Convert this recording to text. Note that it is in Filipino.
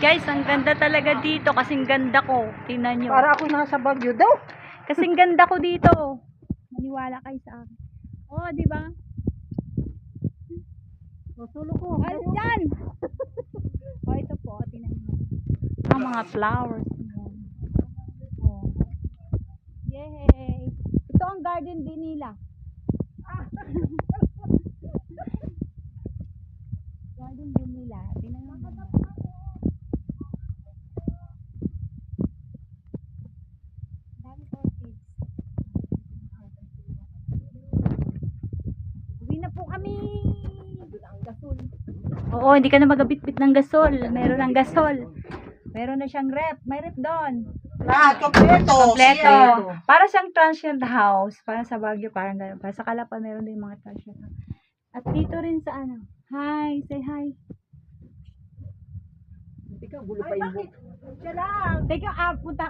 Guys, ang ganda talaga dito. Kasing ganda ko. Tingnan nyo. Para ako nasa Baguio daw. Kasing ganda ko dito. Maniwala kayo sa akin. Oh, di ba? Susulo ko. Ano dyan? Oh, ito po. Tingnan nyo. Ang mga flowers. Ayan. Oh. Yay! Ito ang garden din nila. Garden din nila. Tingnan nyo. Dami orchids. Uwi na po kami. Ang gasol. Oo, hindi ka na magabitbit ng gasol. Meron ng gasol. Meron na siyang rep. May rep doon. Lahat, kompleto. Kompleto. Para siyang transient house. Para sa Baguio, parang gano'n. Para sa Calapan, meron din mga transient house. At dito rin sa ano. Hi, say hi. Ikaw, gulo pa yung Teka, punta